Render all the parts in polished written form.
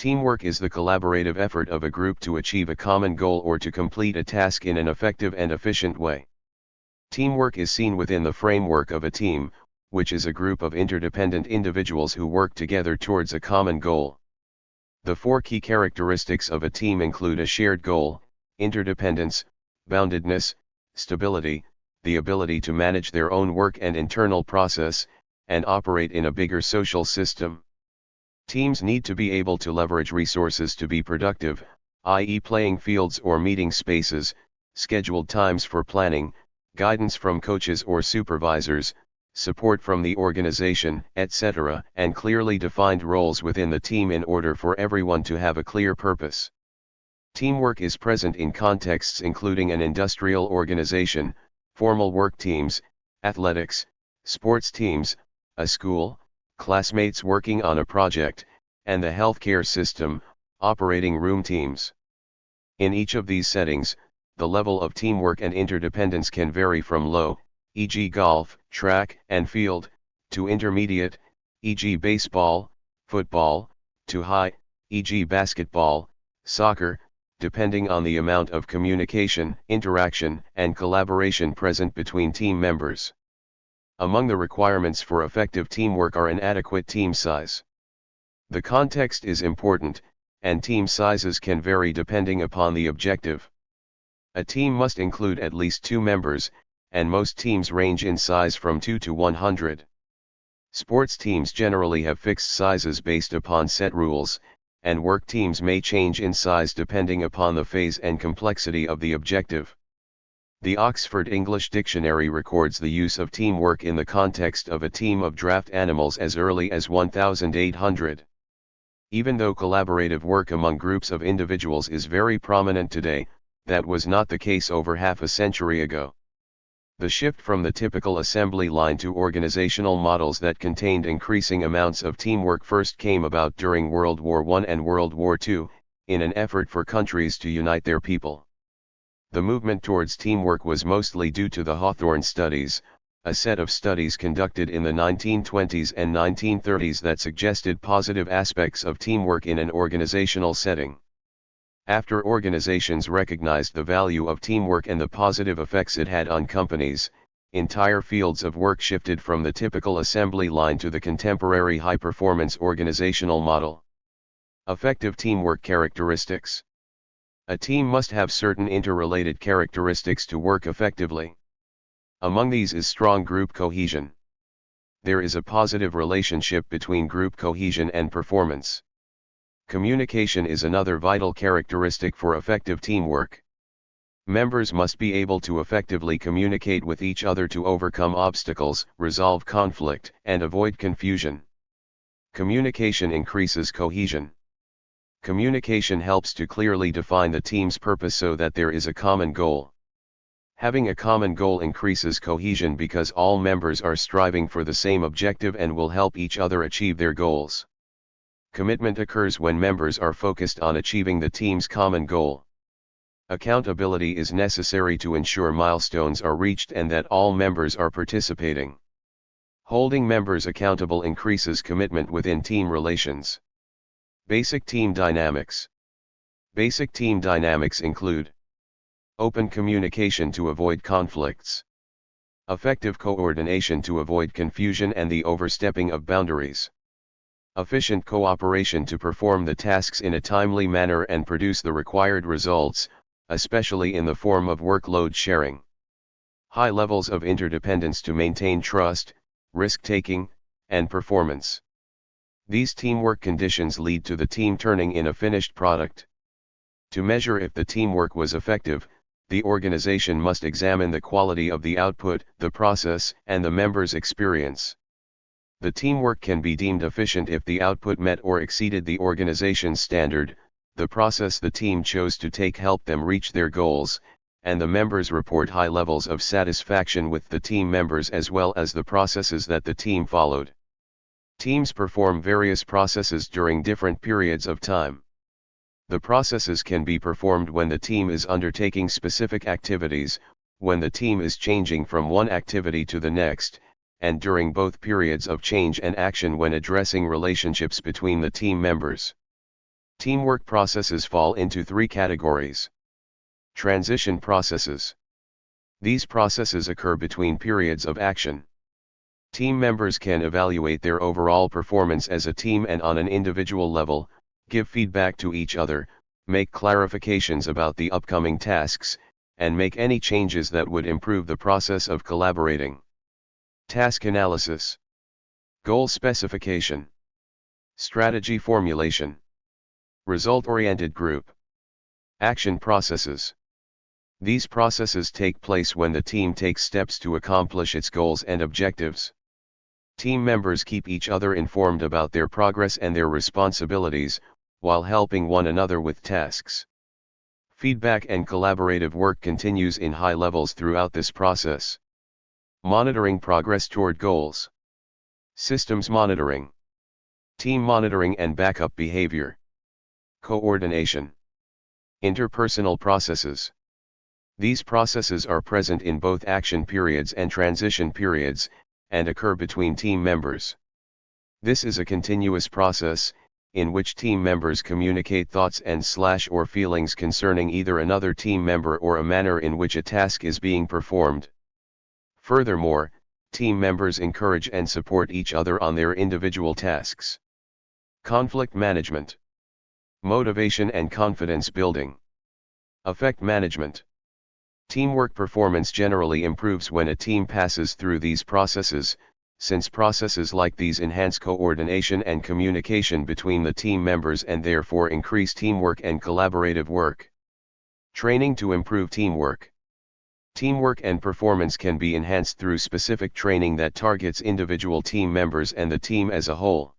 Teamwork is the collaborative effort of a group to achieve a common goal or to complete a task in an effective and efficient way. Teamwork is seen within the framework of a team, which is a group of interdependent individuals who work together towards a common goal. The four key characteristics of a team include a shared goal, interdependence, boundedness, stability, the ability to manage their own work and internal process, and operate in a bigger social system. Teams need to be able to leverage resources to be productive, i.e. playing fields or meeting spaces, scheduled times for planning, guidance from coaches or supervisors, support from the organization, etc., and clearly defined roles within the team in order for everyone to have a clear purpose. Teamwork is present in contexts including an industrial organization, formal work teams, athletics, sports teams, a school, classmates working on a project, and the healthcare system, operating room teams. In each of these settings, the level of teamwork and interdependence can vary from low, e.g. golf, track and field, to intermediate, e.g. baseball, football, to high, e.g. basketball, soccer, depending on the amount of communication, interaction, and collaboration present between team members. Among the requirements for effective teamwork are an adequate team size. The context is important, and team sizes can vary depending upon the objective. A team must include at least 2 members, and most teams range in size from 2 to 100. Sports teams generally have fixed sizes based upon set rules, and work teams may change in size depending upon the phase and complexity of the objective. The Oxford English Dictionary records the use of teamwork in the context of a team of draft animals as early as 1800. Even though collaborative work among groups of individuals is very prominent today, that was not the case over half a century ago. The shift from the typical assembly line to organizational models that contained increasing amounts of teamwork first came about during World War I and World War II, in an effort for countries to unite their people. The movement towards teamwork was mostly due to the Hawthorne studies, a set of studies conducted in the 1920s and 1930s that suggested positive aspects of teamwork in an organizational setting. After organizations recognized the value of teamwork and the positive effects it had on companies, entire fields of work shifted from the typical assembly line to the contemporary high-performance organizational model. Effective teamwork characteristics. A team must have certain interrelated characteristics to work effectively. Among these is strong group cohesion. There is a positive relationship between group cohesion and performance. Communication is another vital characteristic for effective teamwork. Members must be able to effectively communicate with each other to overcome obstacles, resolve conflict, and avoid confusion. Communication increases cohesion. Communication helps to clearly define the team's purpose so that there is a common goal. Having a common goal increases cohesion because all members are striving for the same objective and will help each other achieve their goals. Commitment occurs when members are focused on achieving the team's common goal. Accountability is necessary to ensure milestones are reached and that all members are participating. Holding members accountable increases commitment within team relations. Basic team dynamics. Basic team dynamics include open communication to avoid conflicts, effective coordination to avoid confusion and the overstepping of boundaries, efficient cooperation to perform the tasks in a timely manner and produce the required results, especially in the form of workload sharing, high levels of interdependence to maintain trust, risk-taking, and performance. These teamwork conditions lead to the team turning in a finished product. To measure if the teamwork was effective, the organization must examine the quality of the output, the process, and the members' experience. The teamwork can be deemed efficient if the output met or exceeded the organization's standard, the process the team chose to take helped them reach their goals, and the members report high levels of satisfaction with the team members as well as the processes that the team followed. Teams perform various processes during different periods of time. The processes can be performed when the team is undertaking specific activities, when the team is changing from one activity to the next, and during both periods of change and action when addressing relationships between the team members. Teamwork processes fall into three categories. Transition processes. These processes occur between periods of action. Team members can evaluate their overall performance as a team and on an individual level, give feedback to each other, make clarifications about the upcoming tasks, and make any changes that would improve the process of collaborating. Task analysis. Goal specification. Strategy formulation. Result-oriented group. Action processes. These processes take place when the team takes steps to accomplish its goals and objectives. Team members keep each other informed about their progress and their responsibilities, while helping one another with tasks. Feedback and collaborative work continues in high levels throughout this process. Monitoring progress toward goals. Systems monitoring. Team monitoring and backup behavior. Coordination. Interpersonal processes. These processes are present in both action periods and transition periods, and occur between team members. This is a continuous process, in which team members communicate thoughts and/or feelings concerning either another team member or a manner in which a task is being performed. Furthermore, team members encourage and support each other on their individual tasks. Conflict management. Motivation and confidence building. Affect management. Teamwork performance generally improves when a team passes through these processes, since processes like these enhance coordination and communication between the team members and therefore increase teamwork and collaborative work. Training to improve teamwork. Teamwork and performance can be enhanced through specific training that targets individual team members and the team as a whole.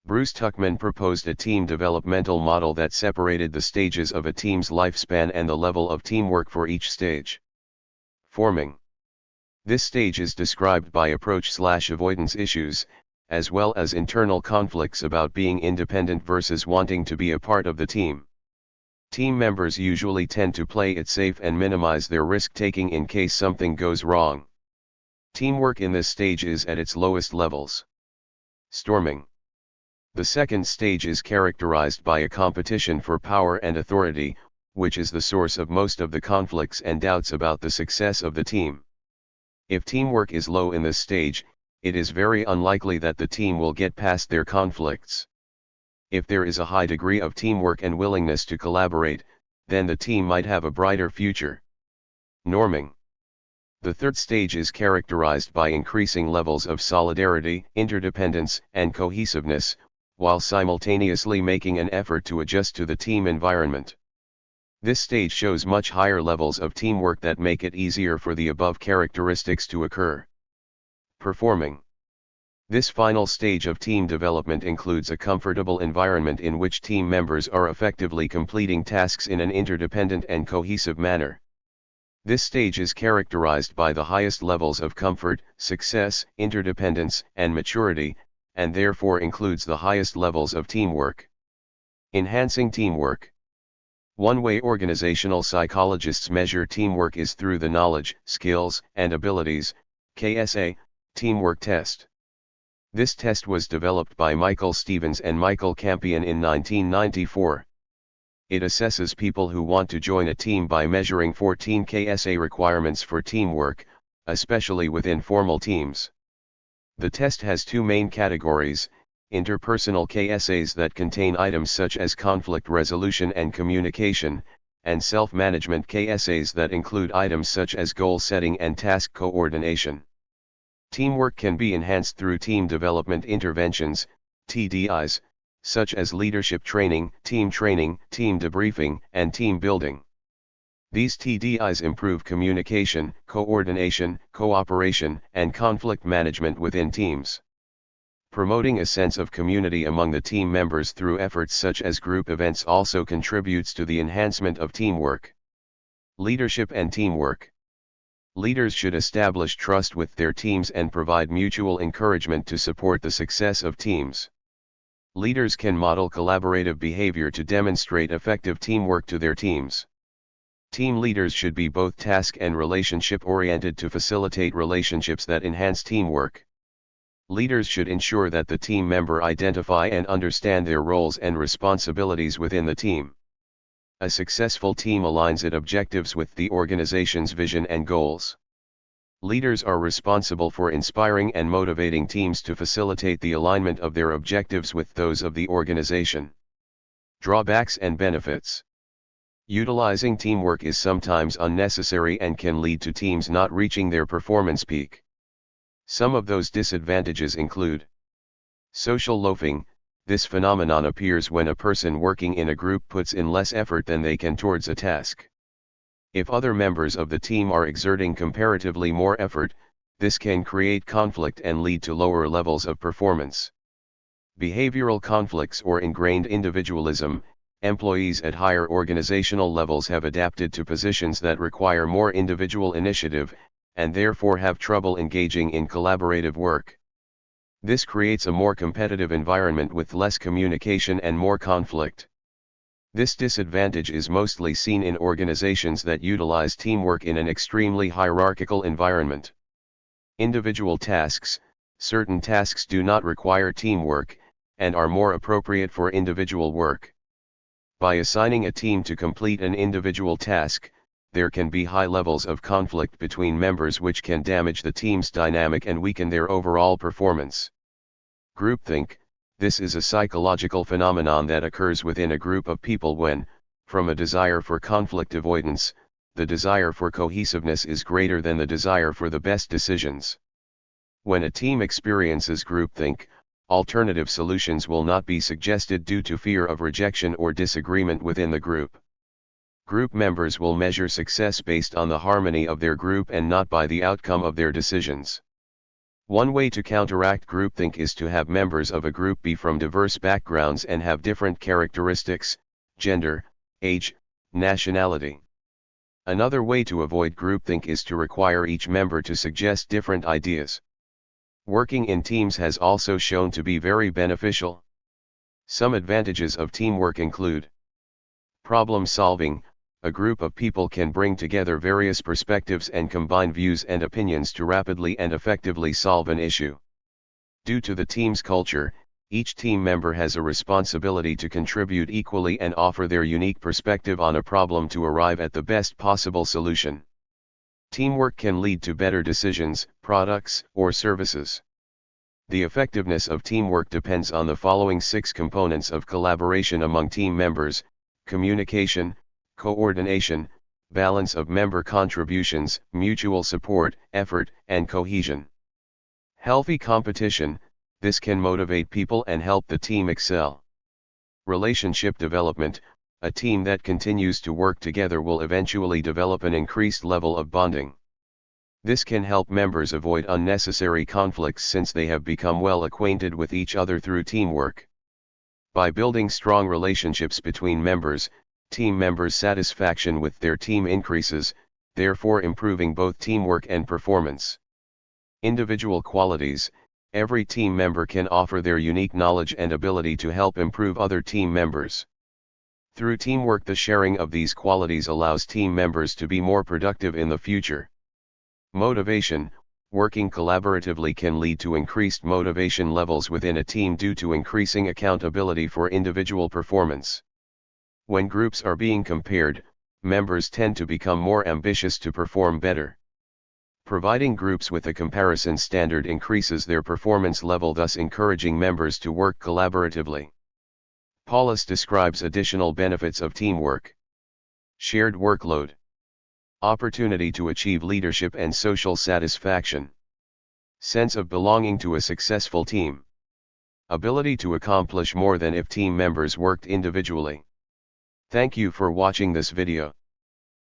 Bruce Tuckman proposed a team developmental model that separated the stages of a team's lifespan and the level of teamwork for each stage. Forming. This stage is described by approach/avoidance issues, as well as internal conflicts about being independent versus wanting to be a part of the team. Team members usually tend to play it safe and minimize their risk-taking in case something goes wrong. Teamwork in this stage is at its lowest levels. Storming. The second stage is characterized by a competition for power and authority, which is the source of most of the conflicts and doubts about the success of the team. If teamwork is low in this stage, it is very unlikely that the team will get past their conflicts. If there is a high degree of teamwork and willingness to collaborate, then the team might have a brighter future. Norming. The third stage is characterized by increasing levels of solidarity, interdependence, and cohesiveness, while simultaneously making an effort to adjust to the team environment. This stage shows much higher levels of teamwork that make it easier for the above characteristics to occur. Performing. This final stage of team development includes a comfortable environment in which team members are effectively completing tasks in an interdependent and cohesive manner. This stage is characterized by the highest levels of comfort, success, interdependence, and maturity, and therefore includes the highest levels of teamwork. Enhancing teamwork. One way organizational psychologists measure teamwork is through the Knowledge, Skills, and Abilities, KSA, teamwork test. This test was developed by Michael Stevens and Michael Campion in 1994. It assesses people who want to join a team by measuring 14 KSA requirements for teamwork, especially within formal teams. The test has two main categories: interpersonal KSAs that contain items such as conflict resolution and communication, and self-management KSAs that include items such as goal setting and task coordination. Teamwork can be enhanced through team development interventions, TDIs, such as leadership training, team debriefing, and team building. These TDIs improve communication, coordination, cooperation, and conflict management within teams. Promoting a sense of community among the team members through efforts such as group events also contributes to the enhancement of teamwork. Leadership and teamwork. Leaders should establish trust with their teams and provide mutual encouragement to support the success of teams. Leaders can model collaborative behavior to demonstrate effective teamwork to their teams. Team leaders should be both task and relationship oriented to facilitate relationships that enhance teamwork. Leaders should ensure that the team member identify and understand their roles and responsibilities within the team. A successful team aligns its objectives with the organization's vision and goals. Leaders are responsible for inspiring and motivating teams to facilitate the alignment of their objectives with those of the organization. Drawbacks and benefits. Utilizing teamwork is sometimes unnecessary and can lead to teams not reaching their performance peak. Some of those disadvantages include social loafing. This phenomenon appears when a person working in a group puts in less effort than they can towards a task. If other members of the team are exerting comparatively more effort, this can create conflict and lead to lower levels of performance. Behavioral conflicts or ingrained individualism. Employees at higher organizational levels have adapted to positions that require more individual initiative, and therefore have trouble engaging in collaborative work. This creates a more competitive environment with less communication and more conflict. This disadvantage is mostly seen in organizations that utilize teamwork in an extremely hierarchical environment. Individual tasks. Certain tasks do not require teamwork, and are more appropriate for individual work. By assigning a team to complete an individual task, there can be high levels of conflict between members which can damage the team's dynamic and weaken their overall performance. Groupthink. This is a psychological phenomenon that occurs within a group of people when, from a desire for conflict avoidance, the desire for cohesiveness is greater than the desire for the best decisions. When a team experiences groupthink, alternative solutions will not be suggested due to fear of rejection or disagreement within the group. Group members will measure success based on the harmony of their group and not by the outcome of their decisions. One way to counteract groupthink is to have members of a group be from diverse backgrounds and have different characteristics, gender, age, nationality. Another way to avoid groupthink is to require each member to suggest different ideas. Working in teams has also shown to be very beneficial. Some advantages of teamwork include problem solving. A group of people can bring together various perspectives and combine views and opinions to rapidly and effectively solve an issue. Due to the team's culture, each team member has a responsibility to contribute equally and offer their unique perspective on a problem to arrive at the best possible solution. Teamwork can lead to better decisions, products, or services. The effectiveness of teamwork depends on the following 6 components of collaboration among team members: communication, coordination, balance of member contributions, mutual support, effort, and cohesion. Healthy competition. This can motivate people and help the team excel. Relationship development. A team that continues to work together will eventually develop an increased level of bonding. This can help members avoid unnecessary conflicts since they have become well acquainted with each other through teamwork. By building strong relationships between members, team members' satisfaction with their team increases, therefore improving both teamwork and performance. Individual qualities. Every team member can offer their unique knowledge and ability to help improve other team members. Through teamwork, the sharing of these qualities allows team members to be more productive in the future. Motivation. Working collaboratively can lead to increased motivation levels within a team due to increasing accountability for individual performance. When groups are being compared, members tend to become more ambitious to perform better. Providing groups with a comparison standard increases their performance level, thus encouraging members to work collaboratively. Paulus describes additional benefits of teamwork. Shared workload. Opportunity to achieve leadership and social satisfaction. Sense of belonging to a successful team. Ability to accomplish more than if team members worked individually. Thank you for watching this video.